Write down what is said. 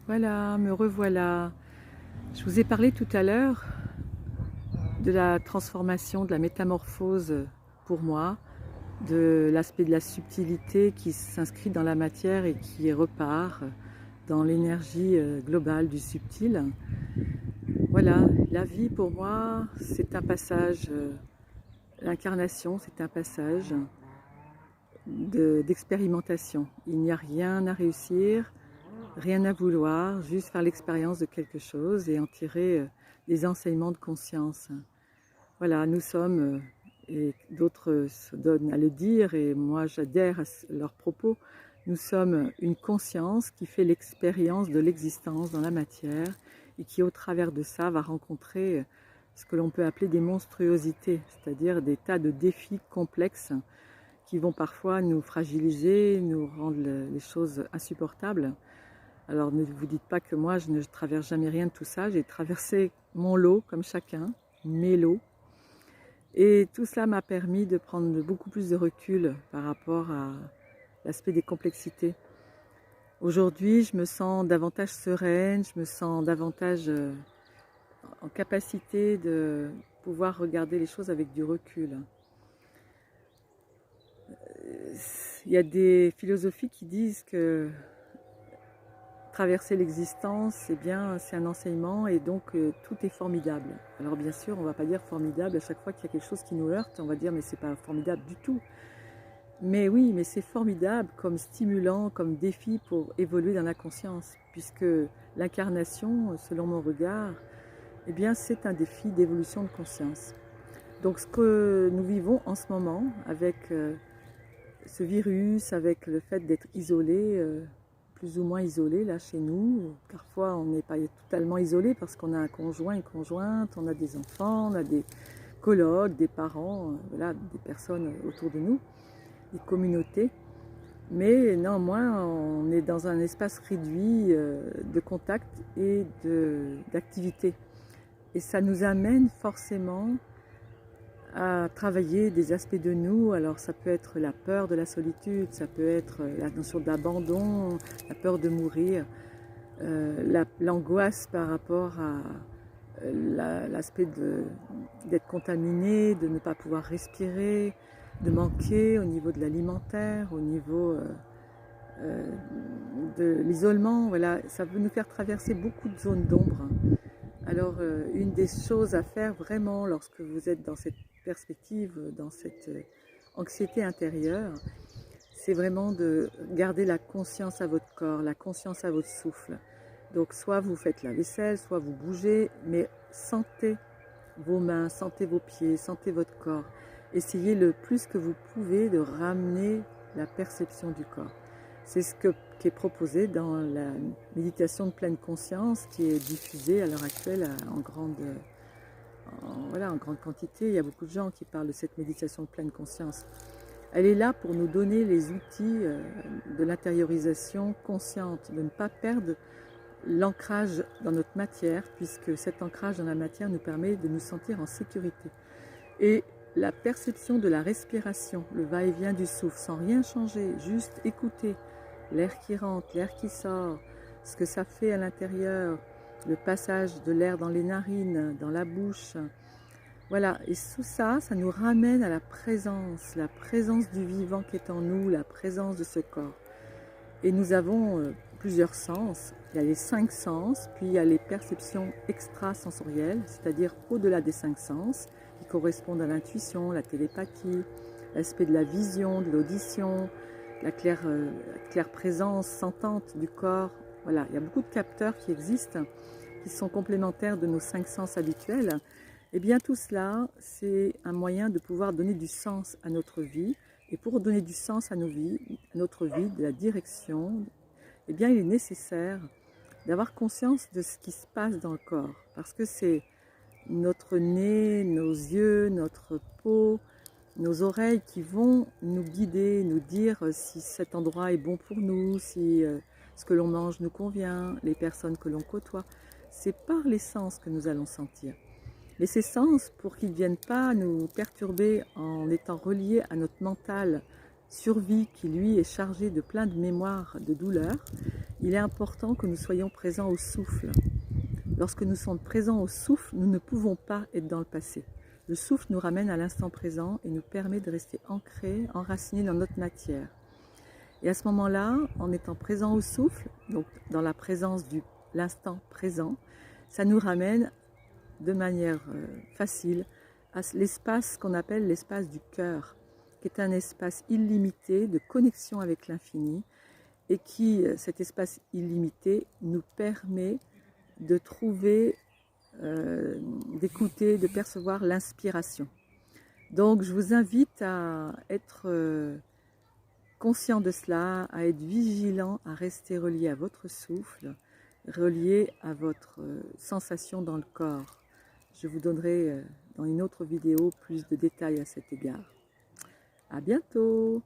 Voilà, me revoilà. Je vous ai parlé tout à l'heure de la transformation, de la métamorphose pour moi, de l'aspect de la subtilité qui s'inscrit dans la matière et qui repart dans l'énergie globale du subtil. Voilà, la vie pour moi, c'est un passage, l'incarnation, c'est un passage d'expérimentation. Il n'y a rien à réussir, rien à vouloir, juste faire l'expérience de quelque chose et en tirer des enseignements de conscience. Voilà, nous sommes, et d'autres se donnent à le dire, et moi j'adhère à leurs propos, nous sommes une conscience qui fait l'expérience de l'existence dans la matière et qui, au travers de ça, va rencontrer ce que l'on peut appeler des monstruosités, c'est-à-dire des tas de défis complexes qui vont parfois nous fragiliser, nous rendre les choses insupportables. Alors ne vous dites pas que moi je ne traverse jamais rien de tout ça, j'ai traversé mon lot comme chacun, mes lots. Et tout cela m'a permis de prendre beaucoup plus de recul par rapport à l'aspect des complexités. Aujourd'hui, je me sens davantage sereine, je me sens davantage en capacité de pouvoir regarder les choses avec du recul. Il y a des philosophies qui disent que traverser l'existence, eh bien, c'est un enseignement et donc tout est formidable. Alors bien sûr, on ne va pas dire formidable à chaque fois qu'il y a quelque chose qui nous heurte, on va dire mais c'est pas formidable du tout. Mais oui, mais c'est formidable comme stimulant, comme défi pour évoluer dans la conscience, puisque l'incarnation, selon mon regard, eh bien, c'est un défi d'évolution de conscience. Donc ce que nous vivons en ce moment avec ce virus, avec le fait d'être isolé, plus ou moins isolé là chez nous, parfois on n'est pas totalement isolé parce qu'on a un conjoint, une conjointe, on a des enfants, on a des colocs, des parents, voilà, des personnes autour de nous, des communautés, mais néanmoins on est dans un espace réduit de contact et d'activité. Et ça nous amène forcément à travailler des aspects de nous. Alors ça peut être la peur de la solitude, ça peut être la notion d'abandon, la peur de mourir, l'angoisse par rapport à l'aspect d'être contaminé, de ne pas pouvoir respirer, de manquer au niveau de l'alimentaire, au niveau de l'isolement. Voilà, ça peut nous faire traverser beaucoup de zones d'ombre. Alors, une des choses à faire vraiment lorsque vous êtes dans cette perspective, dans cette anxiété intérieure, c'est vraiment de garder la conscience à votre corps, la conscience à votre souffle. Donc, soit vous faites la vaisselle, soit vous bougez, mais sentez vos mains, sentez vos pieds, sentez votre corps. Essayez le plus que vous pouvez de ramener la perception du corps. C'est ce qui est proposé dans la méditation de pleine conscience qui est diffusée à l'heure actuelle en grande quantité. Il y a beaucoup de gens qui parlent de cette méditation de pleine conscience. Elle est là pour nous donner les outils de l'intériorisation consciente, de ne pas perdre l'ancrage dans notre matière, puisque cet ancrage dans la matière nous permet de nous sentir en sécurité. Et la perception de la respiration, le va-et-vient du souffle, sans rien changer, juste écouter l'air qui rentre, l'air qui sort, ce que ça fait à l'intérieur, le passage de l'air dans les narines, dans la bouche. Voilà, et tout ça, ça nous ramène à la présence du vivant qui est en nous, la présence de ce corps. Et nous avons plusieurs sens. Il y a les 5 sens, puis il y a les perceptions extrasensorielles, c'est-à-dire au-delà des 5 sens, qui correspondent à l'intuition, la télépathie, l'aspect de la vision, de l'audition, la claire présence sentante du corps. Voilà, il y a beaucoup de capteurs qui existent, qui sont complémentaires de nos 5 sens habituels. Et bien tout cela, c'est un moyen de pouvoir donner du sens à notre vie. Et pour donner du sens à notre vie, de la direction, eh bien il est nécessaire d'avoir conscience de ce qui se passe dans le corps. Parce que c'est notre nez, nos yeux, notre peau, nos oreilles qui vont nous guider, nous dire si cet endroit est bon pour nous, si ce que l'on mange nous convient, les personnes que l'on côtoie. C'est par les sens que nous allons sentir. Mais ces sens, pour qu'ils ne viennent pas nous perturber en étant reliés à notre mental survie qui lui est chargé de plein de mémoires de douleurs, il est important que nous soyons présents au souffle. Lorsque nous sommes présents au souffle, nous ne pouvons pas être dans le passé. Le souffle nous ramène à l'instant présent et nous permet de rester ancrés, enracinés dans notre matière. Et à ce moment-là, en étant présent au souffle, donc dans la présence de l'instant présent, ça nous ramène de manière facile à l'espace qu'on appelle l'espace du cœur, qui est un espace illimité de connexion avec l'infini et qui, cet espace illimité, nous permet de trouver, d'écouter, de percevoir l'inspiration. Donc je vous invite à être conscient de cela, à être vigilant, à rester relié à votre souffle, relié à votre sensation dans le corps. Je vous donnerai dans une autre vidéo plus de détails à cet égard. À bientôt!